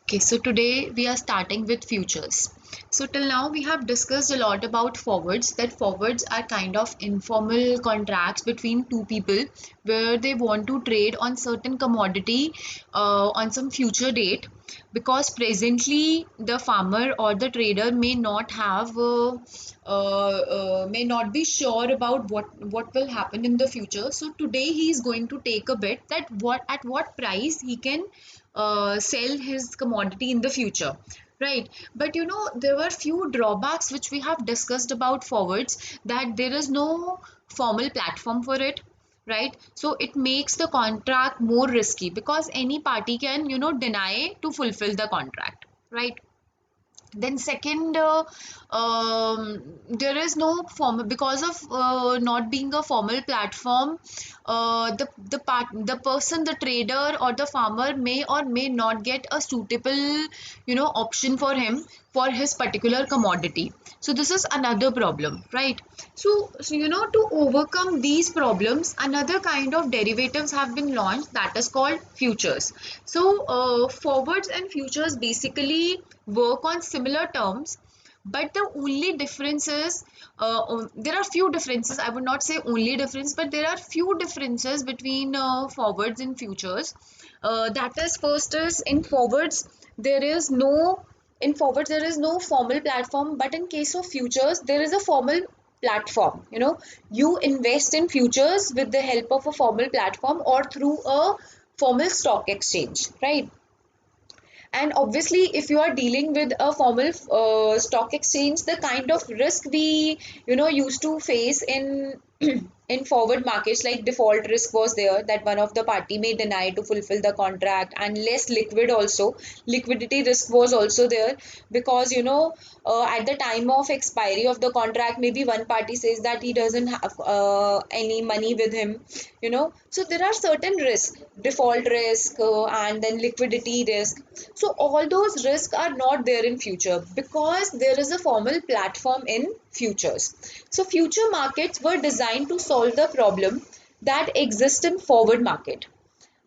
Okay, so today we are starting with futures. So till now we have discussed a lot about forwards, that forwards are kind of informal contracts between two people where they want to trade on certain commodity on some future date, because presently the farmer or the trader may not have may not be sure about what will happen in the future. So today he is going to take a bet that what price he can sell his commodity in the future, right? But there were few drawbacks which we have discussed about forwards, that there is no formal platform for it, right? So it makes the contract more risky because any party can deny to fulfill the contract, right? Then second, there is no formal, because of not being a formal platform. The person, the trader or the farmer may or may not get a suitable option for him for his particular commodity. So this is another problem, right? So to overcome these problems, another kind of derivatives have been launched, that is called futures. So forwards and futures basically work on similar terms, but the only difference is there are few differences. I would not say only difference, but there are few differences between forwards and futures. That is, first is in forwards there is no formal platform, but in case of futures there is a formal platform. You invest in futures with the help of a formal platform or through a formal stock exchange, right? And obviously, if you are dealing with a formal stock exchange, the kind of risk we used to face in in forward markets, like default risk was there, that one of the party may deny to fulfill the contract, and less liquid also. Liquidity risk was also there, because at the time of expiry of the contract, maybe one party says that he doesn't have any money with him. So there are certain risks, default risk, and then liquidity risk. So all those risks are not there in future because there is a formal platform in futures. So future markets were designed to solve the problem that exists in forward market.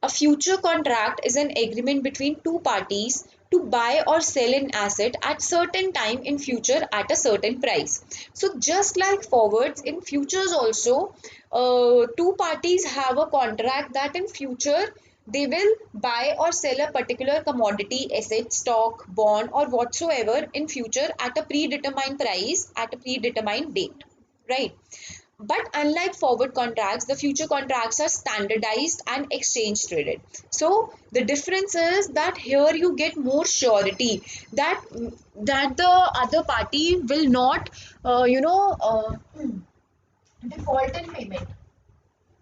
A future contract is an agreement between two parties to buy or sell an asset at certain time in future at a certain price. So just like forwards, in futures also, two parties have a contract that in future they will buy or sell a particular commodity, asset, stock, bond, or whatsoever in future at a predetermined price at a predetermined date, right? But unlike forward contracts, the future contracts are standardized and exchange traded. So the difference is that here you get more surety that the other party will not, default in payment.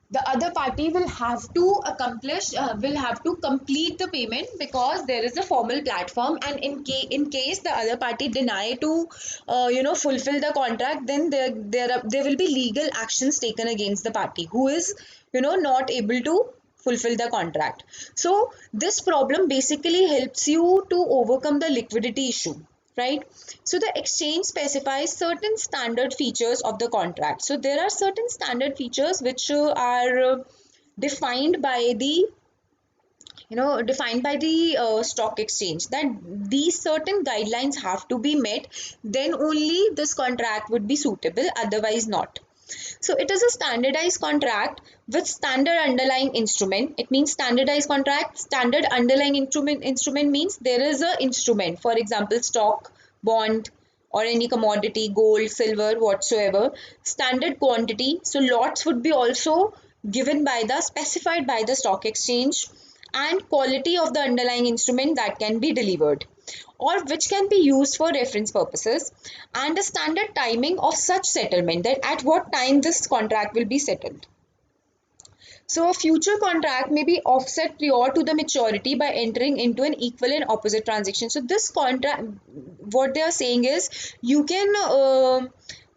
The other party will have to will have to complete the payment, because there is a formal platform, and in case the other party deny to fulfill the contract, then there will be legal actions taken against the party who is not able to fulfill the contract. So this problem basically helps you to overcome the liquidity issue, right? So the exchange specifies certain standard features of the contract. So there are certain standard features which are defined by the stock exchange, that these certain guidelines have to be met, then only this contract would be suitable, otherwise not. So it is a standardized contract with standard underlying instrument. It means standardized contract. Standard underlying instrument means there is a instrument, for example, stock, bond, or any commodity, gold, silver, whatsoever. Standard quantity. So lots would be also given by the specified by the stock exchange, and quality of the underlying instrument that can be delivered or which can be used for reference purposes, and a standard timing of such settlement, that at what time this contract will be settled. So a future contract may be offset prior to the maturity by entering into an equal and opposite transaction. So this contract, what they are saying is, you can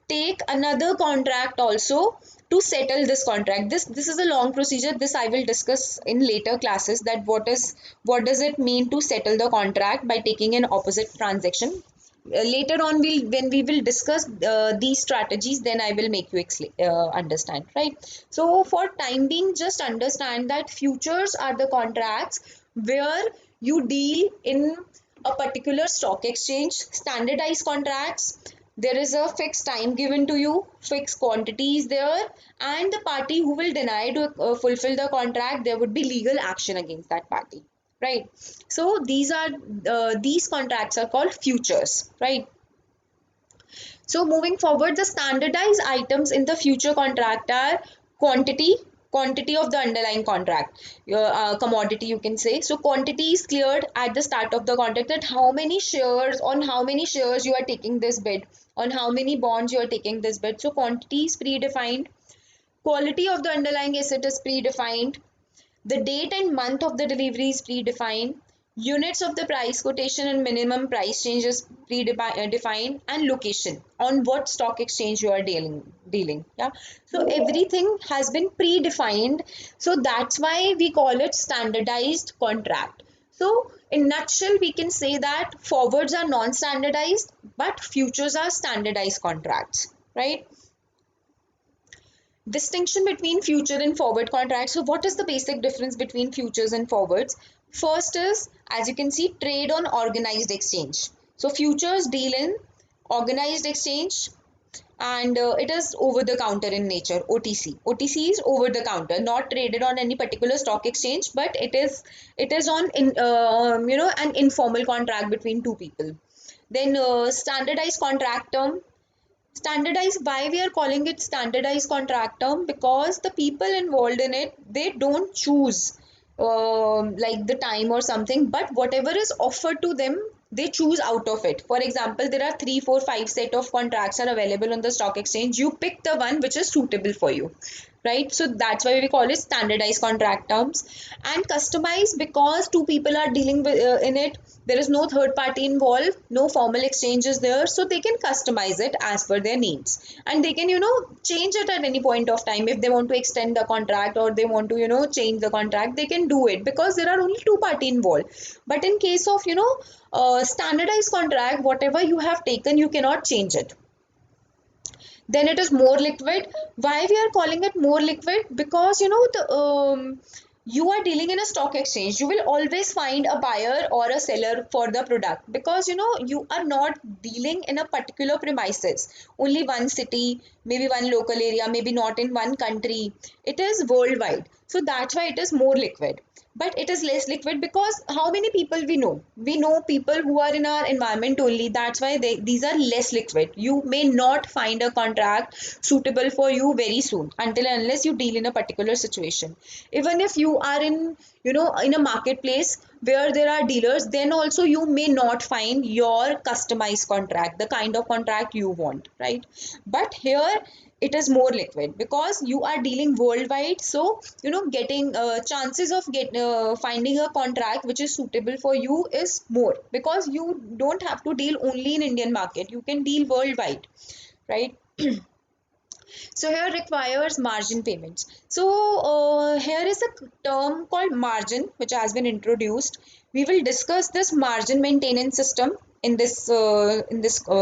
take another contract also to settle this contract. This is a long procedure. This I will discuss in later classes, that what does it mean to settle the contract by taking an opposite transaction. Later on, when we will discuss these strategies, then I will make you understand, right? So for time being, just understand that futures are the contracts where you deal in a particular stock exchange, standardized contracts. There is a fixed time given to you, fixed quantities there, and the party who will deny to fulfill the contract, there would be legal action against that party, right? So these contracts are called futures, right? So moving forward, the standardized items in the future contract are quantity, quantity of the underlying contract, your commodity you can say. So quantity is cleared at the start of the contract, that how many shares, on how many shares you are taking this bid, on how many bonds you are taking this bid. So quantity is predefined. Quality of the underlying asset is predefined. The date and month of the delivery is predefined. Units of the price quotation and minimum price change is predefined, and location, on what stock exchange you are dealing. Yeah. So everything has been predefined. So that's why we call it standardized contract. So in nutshell, we can say that forwards are non-standardized, but futures are standardized contracts, right? Distinction between future and forward contracts. So what is the basic difference between futures and forwards? First is, as you can see, trade on organized exchange. So futures deal in organized exchange, and it is over the counter in nature. OTC is over the counter, not traded on any particular stock exchange, but it is on an informal contract between two people. Then standardized contract term. Standardized, why we are calling it standardized contract term? Because the people involved in it, they don't choose like the time or something, but whatever is offered to them, they choose out of it. For example, there are 3 4 5 set of contracts are available on the stock exchange, you pick the one which is suitable for you, right? So that's why we call it standardized contract terms. And customized, because two people are dealing with in it, there is no third party involved, no formal exchanges there, so they can customize it as per their needs, and they can change it at any point of time. If they want to extend the contract, or they want to change the contract, they can do it, because there are only two party involved. But in case of standardized contract, whatever you have taken, you cannot change it. Then it is more liquid. Why we are calling it more liquid? Because you are dealing in a stock exchange, you will always find a buyer or a seller for the product, because you are not dealing in a particular premises, only one city, maybe one local area, maybe not in one country, it is worldwide. So that's why it is more liquid. But it is less liquid because how many people we know people who are in our environment only, that's why these are less liquid. You may not find a contract suitable for you very soon, until and unless you deal in a particular situation. Even if you are in a marketplace where there are dealers, then also you may not find your customized contract, the kind of contract you want, right? But here it is more liquid because you are dealing worldwide. So getting chances of finding a contract which is suitable for you is more, because you don't have to deal only in Indian market, you can deal worldwide, right? So here requires margin payments. So here is a term called margin which has been introduced. We will discuss this margin maintenance system in this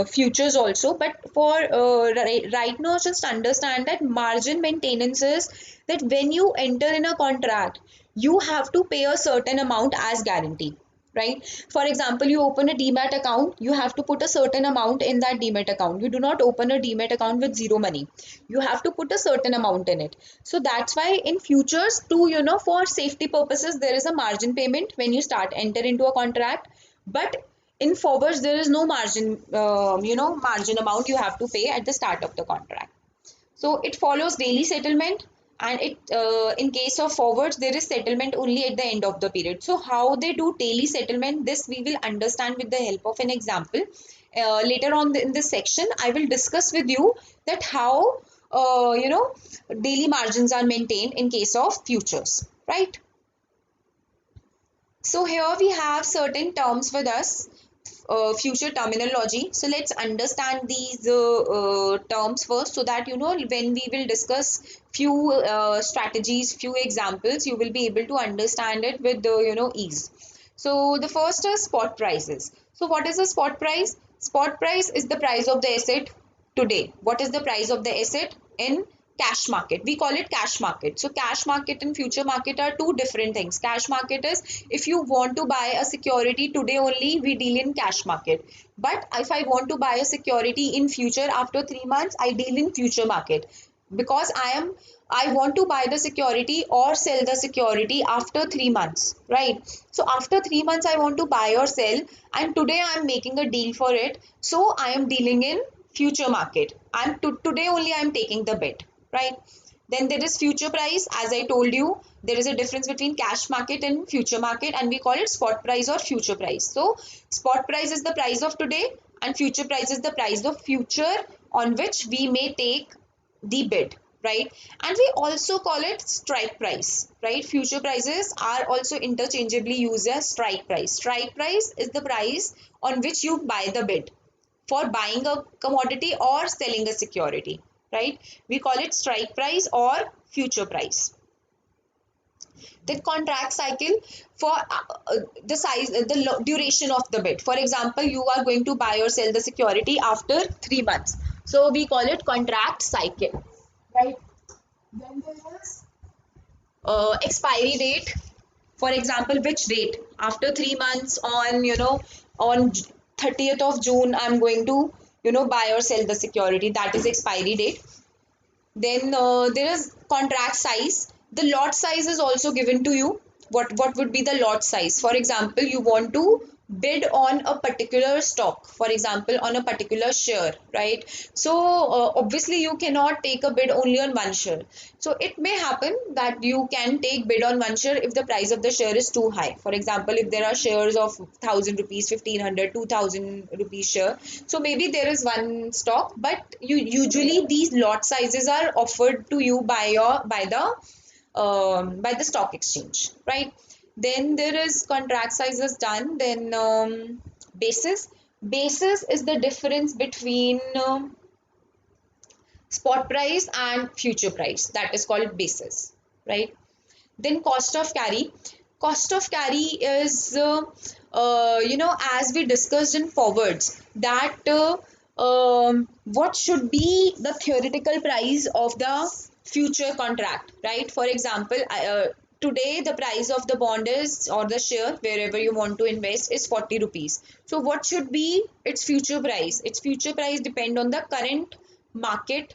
futures also. But for right now, just understand that margin maintenance is that when you enter in a contract, you have to pay a certain amount as guarantee, right? For example, you open a demat account, you have to put a certain amount in that demat account. You do not open a demat account with zero money, you have to put a certain amount in it. So that's why in futures, to for safety purposes, there is a margin payment when you start enter into a contract. But in forwards, there is no margin amount you have to pay at the start of the contract. So it follows daily settlement, and it in case of forwards, there is settlement only at the end of the period. So how they do daily settlement, this we will understand with the help of an example. Later on in this section, I will discuss with you that how daily margins are maintained in case of futures, right? So here we have certain terms with us, future terminology. So let's understand these terms first, so that when we will discuss few strategies, few examples, you will be able to understand it with the ease. So the first is spot prices. So what is a spot price? Spot price is the price of the asset today. What is the price of the asset in cash market. We call it cash market. So cash market and future market are two different things. Cash market is if you want to buy a security today only, we deal in cash market. But if I want to buy a security in future after 3 months, I deal in future market, because I want to buy the security or sell the security after 3 months, right? So after 3 months I want to buy or sell, and today I am making a deal for it, so I am dealing in future market. Today only I am taking the bet, right? Then there is future price. As I told you, there is a difference between cash market and future market, and we call it spot price or future price. So spot price is the price of today, and future price is the price of future on which we may take the bid, right? And we also call it strike price, right? Future prices are also interchangeably used as strike price. Strike price is the price on which you buy the bid for buying a commodity or selling a security, right? We call it strike price or future price. Then contract cycle for the size, the duration of the bid. For example, you are going to buy or sell the security after 3 months, so we call it contract cycle, right? Then there is expiry date. For example, which date after 3 months, on on 30th of June I'm going to buy or sell the security. That is expiry date. Then there is contract size. The lot size is also given to you. What would be the lot size? For example, you want to bid on a particular stock, for example on a particular share, right? So obviously you cannot take a bid only on one share. So it may happen that you can take bid on one share if the price of the share is too high. For example, if there are shares of 1000 rupees, 1500, 2000 rupees share, so maybe there is one stock, but you usually these lot sizes are offered to you by the stock exchange, right? Then there is contract sizes done. Then basis. Basis is the difference between spot price and future price. That is called basis, right? Then cost of carry. Cost of carry is as we discussed in forwards, that what should be the theoretical price of the future contract, right? For example, today the price of the bond is, or the share wherever you want to invest, is 40 rupees. So what should be its future price? Its future price depend on the current market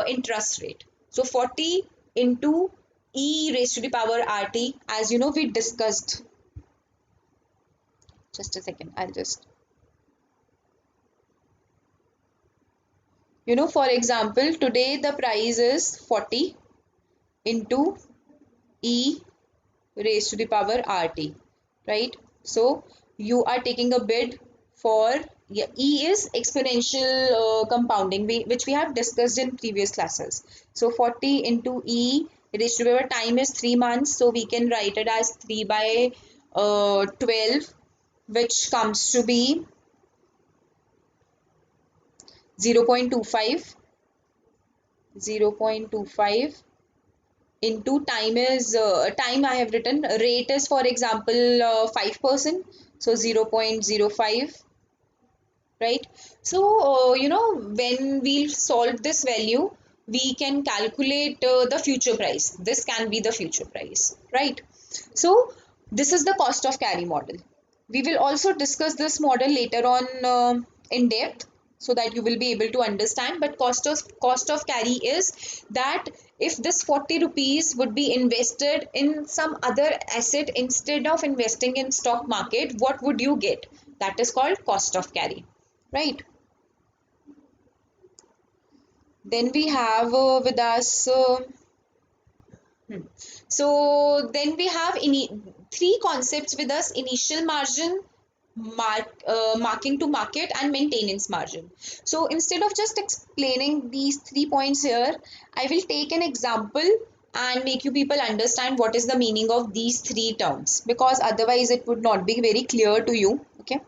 interest rate. So 40 into e raised to the power rt, as we discussed. Just a second, I'll just for example, today the price is 40 into e raised to the power rt, right? So you are taking a bid for, yeah, e is exponential compounding, which we have discussed in previous classes. So 40 into e raised to the power, time is 3 months, so we can write it as 3 by 12, which comes to be 0.25. 0.25 into time is time I have written, rate is for example 5%, so 0.05, right? So when we solve this value, we can calculate the future price. This can be the future price, right? So this is the cost of carry model. We will also discuss this model later on in depth, so that you will be able to understand. But cost of carry is that if this 40 rupees would be invested in some other asset instead of investing in stock market, what would you get? That is called cost of carry, right? Then we have with us so then we have three concepts with us: initial margin, marking to market, and maintenance margin. So instead of just explaining these 3 points here, I will take an example and make you people understand what is the meaning of these three terms, because otherwise it would not be very clear to you. Okay,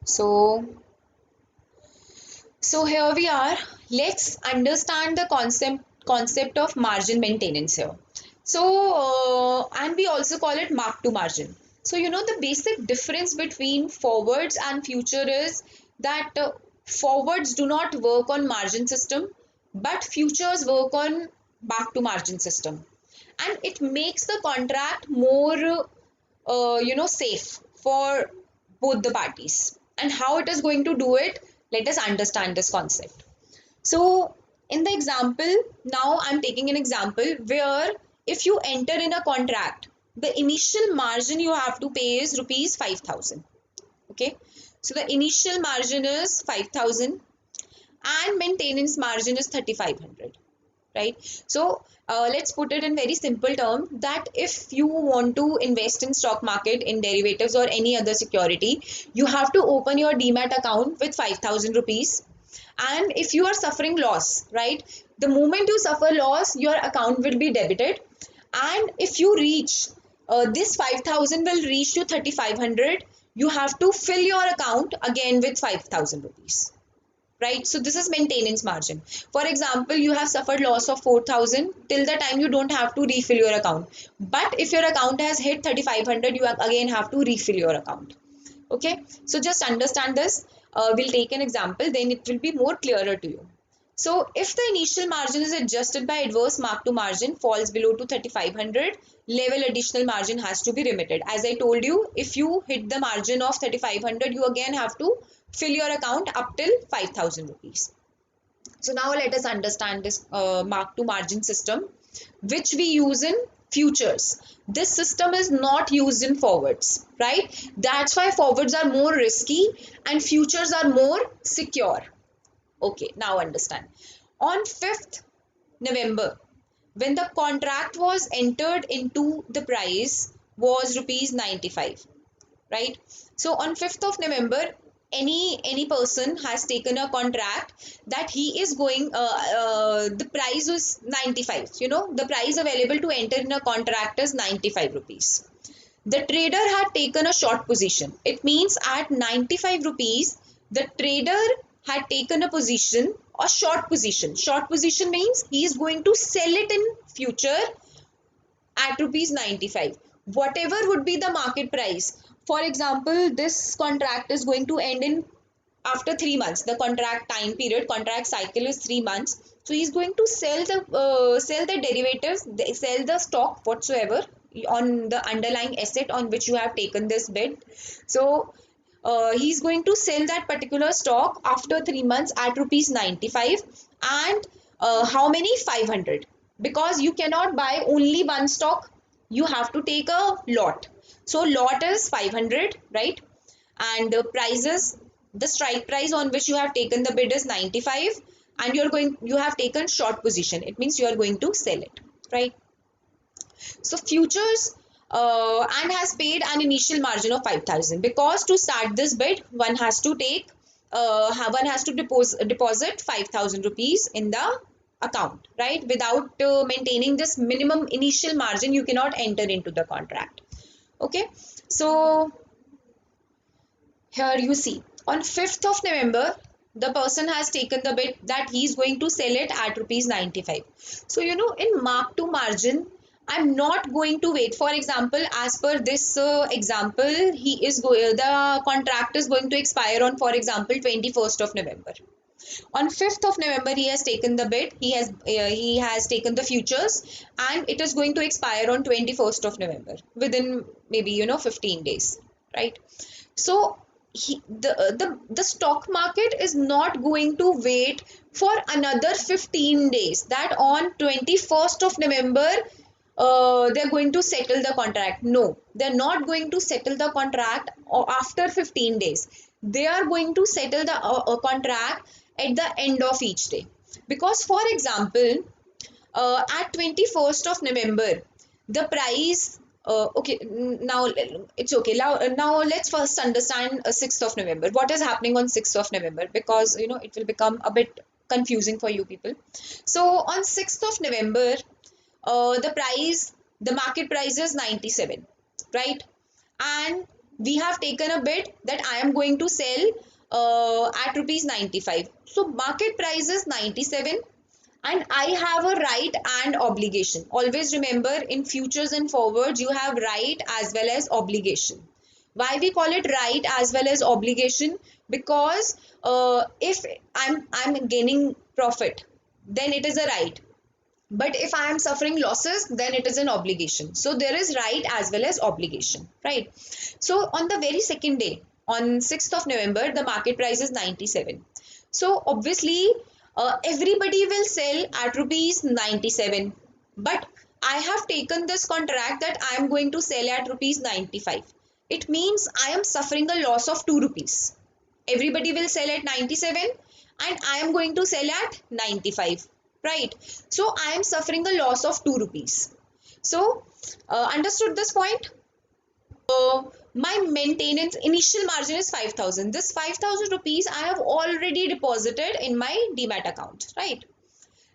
so here we are. Let's understand the concept of margin maintenance here. So and we also call it mark to margin. So the basic difference between forwards and future is that forwards do not work on margin system. but futures work on mark to margin system, and it makes the contract more safe for both the parties. And how it is going to do it, let us understand this concept. So in the example, now I'm taking an example where if you enter in a contract, the initial margin you have to pay is rupees 5,000. Okay, so the initial margin is 5,000 and maintenance margin is 3,500, right? So let's put it in very simple term that if you want to invest in stock market, in derivatives or any other security, you have to open your demat account with 5,000 rupees. And if you are suffering loss, right, the moment you suffer loss, your account will be debited. And if you reach this 5,000 will reach to 3,500, you have to fill your account again with 5,000 rupees, right? So this is maintenance margin. For example, you have suffered loss of 4,000 till the time you don't have to refill your account. But if your account has hit 3,500, you again have to refill your account. Okay, so just understand this. We'll take an example, then it will be more clearer to you. So if the initial margin is adjusted by adverse mark to margin falls below to 3,500, level additional margin has to be remitted. As I told you, if you hit the margin of 3,500, you again have to fill your account up till 5,000 rupees. So now let us understand this mark to margin system, which we use in futures. This system is not used in forwards, right? That's why forwards are more risky and futures are more secure. Okay, now understand. On 5th November, when the contract was entered into, the price was rupees 95, right? So on 5th of November, any person has taken a contract that he is going the price was 95. The price available to enter in a contract is 95 rupees. The trader had taken a short position. It means at 95 rupees, the trader had taken a position, a short position. Short position means he is going to sell it in future at rupees 95, whatever would be the market price. For example, this contract is going to end in after 3 months. The contract time period, contract cycle is 3 months. So he's going to sell the derivatives, sell the stock whatsoever on the underlying asset on which you have taken this bid. So he's going to sell that particular stock after 3 months at rupees 95. And how many? 500. Because you cannot buy only one stock, you have to take a lot. So lot is 500, right? And the prices, the strike price on which you have taken the bid is 95, and you have taken short position. It means you are going to sell it, right? So futures and has paid an initial margin of 5,000, because to start this bid one has to take one has to deposit 5,000 rupees in the account, right? Without maintaining this minimum initial margin, you cannot enter into the contract. Okay, so here you see on 5th of November, the person has taken the bid that he is going to sell it at rupees 95. So, in mark to margin, I'm not going to wait. For example, as per this example, the contract is going to expire on, for example, 21st of November. On 5th of November, he has taken the bid. He has taken the futures, and it is going to expire on 21st of November within maybe 15 days, right? So the stock market is not going to wait for another 15 days that on 21st of November they're going to settle the contract. No, they're not going to settle the contract after 15 days. They are going to settle the contract at the end of each day. Because for example, at 21st of November, the price, okay, now it's okay. Now let's first understand 6th of November. What is happening on 6th of November? Because, it will become a bit confusing for you people. So on 6th of November, the market price is 97, right? And we have taken a bid that I am going to sell at rupees 95. So market price is 97, and I have a right and obligation. Always remember, in futures and forwards, you have right as well as obligation. Why we call it right as well as obligation? Because if I'm gaining profit, then it is a right. But if I am suffering losses, then it is an obligation. So there is right as well as obligation, right? So on the very second day, on 6th of November, the market price is 97. So obviously, everybody will sell at rupees 97. But I have taken this contract that I am going to sell at rupees 95. It means I am suffering a loss of 2 rupees. Everybody will sell at 97 and I am going to sell at 95, right? So I am suffering a loss of 2 rupees. So understood this point? My maintenance initial margin is 5,000. This 5,000 rupees I have already deposited in my demat account, right?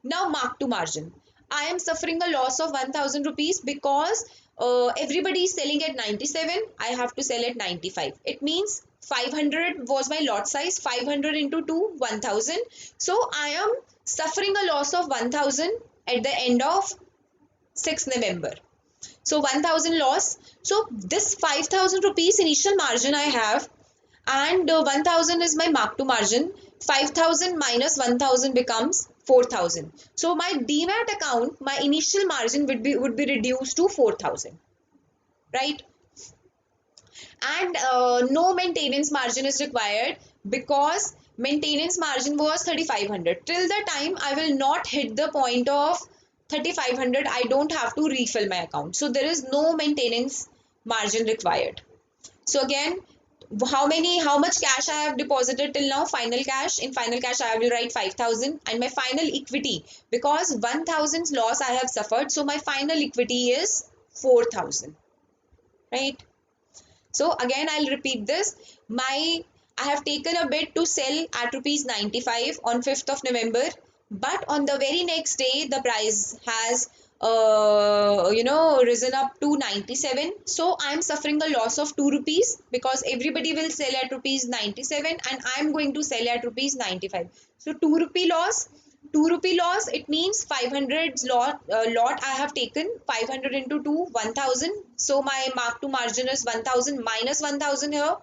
Now mark to margin. I am suffering a loss of 1,000 rupees because everybody is selling at 97. I have to sell at 95. It means 500 was my lot size. 500 into 2, 1,000. So I am suffering a loss of 1,000 at the end of 6th November. So 1,000 loss. So this 5,000 rupees initial margin I have, and 1,000 is my mark to margin. 5,000 minus 1,000 becomes 4,000. So my demat account, my initial margin would be reduced to 4,000, right? And no maintenance margin is required because maintenance margin was 3,500. Till the time I will not hit the point of 3,500, I don't have to refill my account. So there is no maintenance margin required. So again, how much cash I have deposited till now? Final cash. In final cash, I will write 5,000 and my final equity, because 1,000 loss I have suffered. So my final equity is 4,000, right? So again, I'll repeat this. I have taken a bid to sell at rupees 95 on 5th of November, but on the very next day, the price has risen up to 97. So I'm suffering a loss of 2 rupees because everybody will sell at rupees 97 and I'm going to sell at rupees 95. So 2 rupee loss. 2 rupee loss, it means 500 lot I have taken. 500 into 2, 1,000. So my mark to margin is 1,000 minus 1,000 here.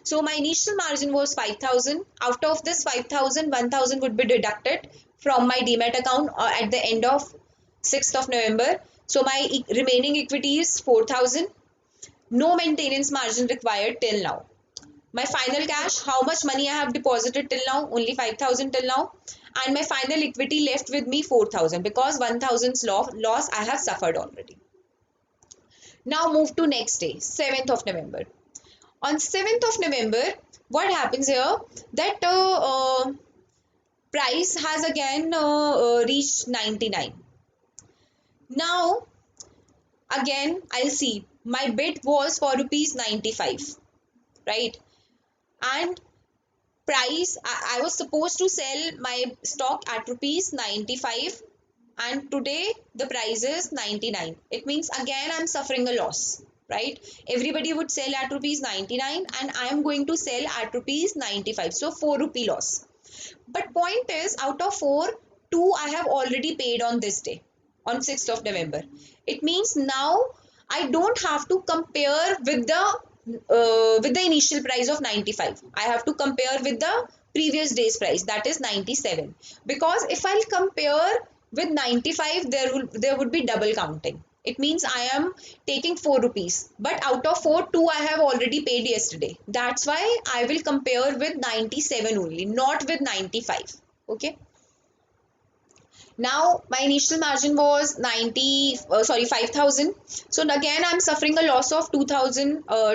So my initial margin was 5,000. Out of this 5,000, 1,000 would be deducted from my demat account at the end of 6th of November. So my remaining equity is 4,000. No maintenance margin required till now. My final cash, how much money I have deposited till now? Only 5,000 till now. And my final equity left with me 4,000 because 1,000's loss I have suffered already. Now move to next day, 7th of November. On 7th of November, what happens here? That price has again reached 99. Now again I'll see my bid was for rupees 95, right? And price, I was supposed to sell my stock at rupees 95 and today the price is 99. It means again I'm suffering a loss, right? Everybody would sell at rupees 99 and I am going to sell at rupees 95. So 4 rupee loss. But point is, out of 4, 2 I have already paid on this day, on 6th of November. It means now I don't have to compare with the initial price of 95. I have to compare with the previous day's price, that is 97. Because if I'll compare with 95, there would be double counting. It means I am taking 4 rupees, but out of 4, 2 I have already paid yesterday. That's why I will compare with 97 only, not with 95. Okay. Now my initial margin was 5,000. So again I'm suffering a loss of 2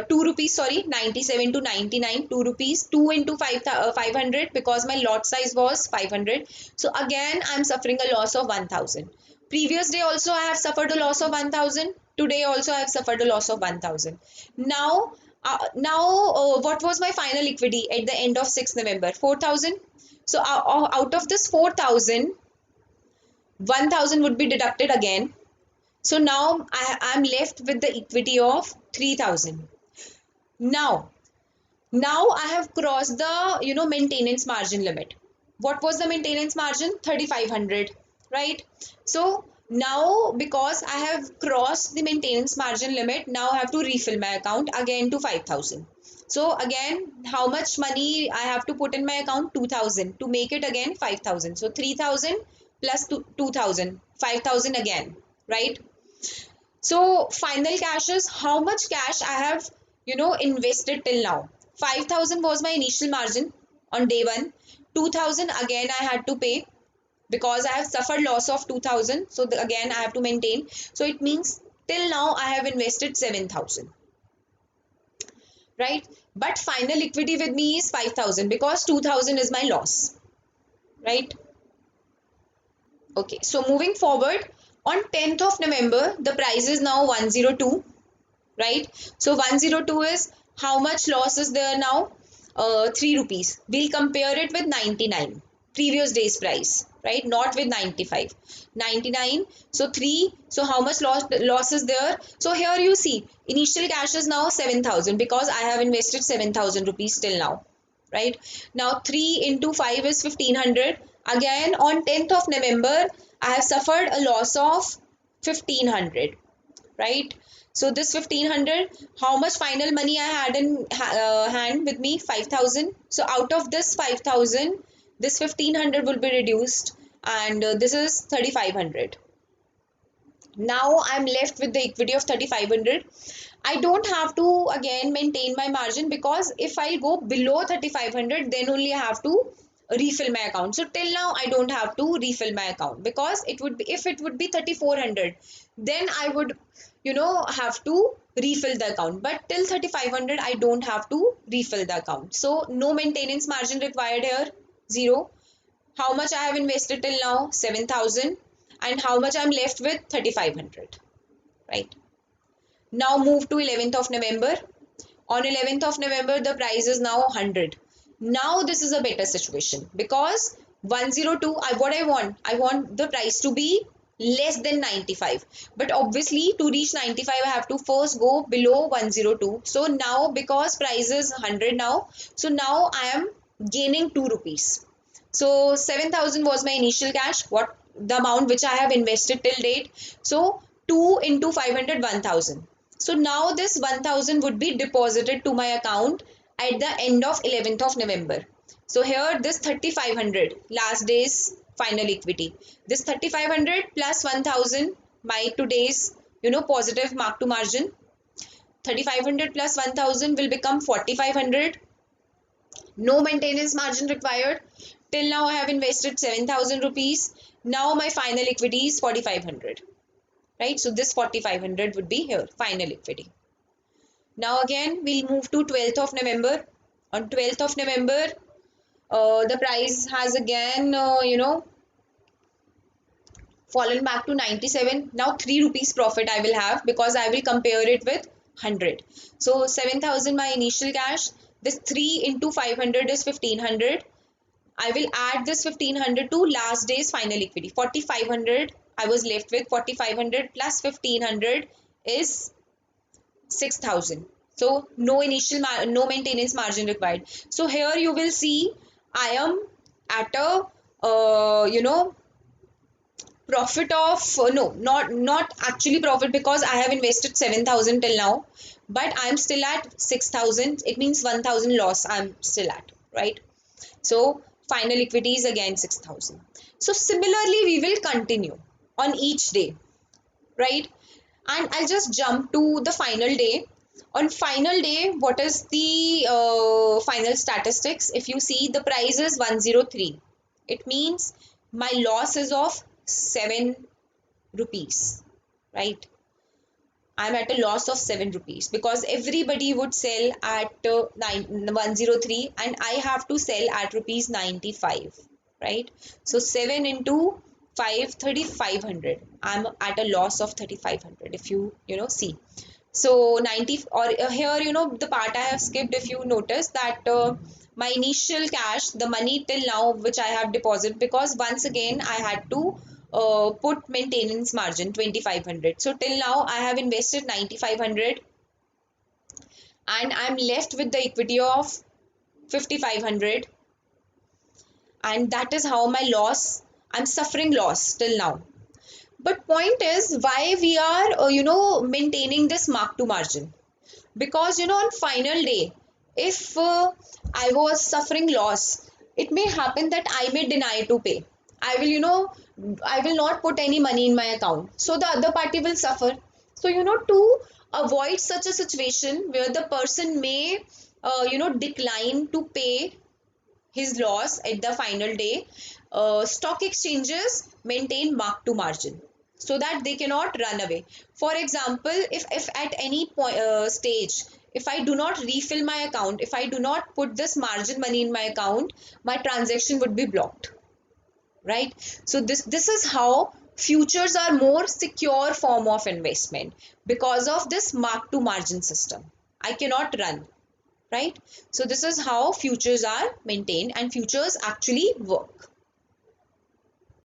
rupees, sorry, 97 to 99, 2 rupees. 2 into 500 because my lot size was 500. So again I'm suffering a loss of 1,000. Previous day also I have suffered a loss of 1,000. Today also I have suffered a loss of 1,000. Now what was my final equity at the end of 6th November? 4,000. So out of this 4,000, 1,000 would be deducted again. So now I am left with the equity of 3,000. Now I have crossed the maintenance margin limit. What was the maintenance margin? 3,500, right? So now because I have crossed the maintenance margin limit, now I have to refill my account again to 5,000. So again, how much money I have to put in my account? 2,000 to make it again 5,000. So 3,000 plus 2000, 5000 again, right? So final cash is how much cash I have, invested till now. 5000 was my initial margin on day one. 2000 again I had to pay because I have suffered loss of 2000. So again I have to maintain. So it means till now I have invested 7000, right? But final equity with me is 5000 because 2000 is my loss, right? Okay, so moving forward, on 10th of November, the price is now 102, right? So 102 is how much loss is there now? 3 rupees. We'll compare it with 99, previous day's price, right? Not with 95. 99, so 3. So how much loss is there? So here you see, initial cash is now 7000 because I have invested 7000 rupees till now, right? Now 3 into 5 is 1500. Again on 10th of November, I have suffered a loss of 1500, right? So this 1500, how much final money I had in hand with me? 5000. So out of this 5000, this 1500 will be reduced, and this is 3500. Now I'm left with the equity of 3500. I don't have to again maintain my margin because if I go below 3500, then only I have to refill my account. So till now I don't have to refill my account because it would be, if it would be 3400, then I would, have to refill the account. But till 3500 I don't have to refill the account. So no maintenance margin required here, zero. How much I have invested till now? 7000. And how much I'm left with? 3500, right? Now move to 11th of November. On 11th of November, the price is now 100. Now this is a better situation because 102, what I want the price to be less than 95. But obviously to reach 95, I have to first go below 102. So now because price is 100 now, so now I am gaining 2 rupees. So 7000 was my initial cash, what the amount which I have invested till date. So 2 into 500, 1000. So now this 1000 would be deposited to my account at the end of 11th of November. So here this 3500, last day's final equity. This 3500 plus 1000, my today's, positive mark to margin. 3500 plus 1000 will become 4500. No maintenance margin required. Till now I have invested 7000 rupees. Now my final equity is 4500, right? So this 4500 would be here, final equity. Now again we'll move to 12th of November. On 12th of November, the price has again, fallen back to 97. Now 3 rupees profit I will have because I will compare it with 100. So 7000 my initial cash. This 3 into 500 is 1500. I will add this 1500 to last day's final equity. 4500 I was left with. 4500 plus 1500 is 6000. So no initial no maintenance margin required. So here you will see I am at a profit of no, not actually profit because I have invested 7000 till now, but I'm still at 6000. It means 1000 loss I'm still at, right? So final equity is again 6000. So similarly we will continue on each day, right? And I'll just jump to the final day. On final day, what is the final statistics? If you see, the price is 103. It means my loss is of 7 rupees, right? I'm at a loss of 7 rupees because everybody would sell at 103 and I have to sell at rupees 95, right? So 7 into 5, 3500. I'm at a loss of 3500 if see. So 90 or here, the part I have skipped, if you notice that my initial cash, the money till now which I have deposited, because once again I had to put maintenance margin 2500. So till now I have invested 9500 and I'm left with the equity of 5500, and that is how my loss, I'm suffering loss till now. But point is why we are maintaining this mark to margin, because on final day, if I was suffering loss, it may happen that I may deny to pay. I will I will not put any money in my account. So the other party will suffer. So, to avoid such a situation where the person may, decline to pay his loss at the final day, stock exchanges maintain mark to margin so that they cannot run away. For example, if at any point, stage, if I do not refill my account, if I do not put this margin money in my account, my transaction would be blocked, right? So this is how futures are more secure form of investment because of this mark to margin system. I cannot run, right? So this is how futures are maintained and futures actually work.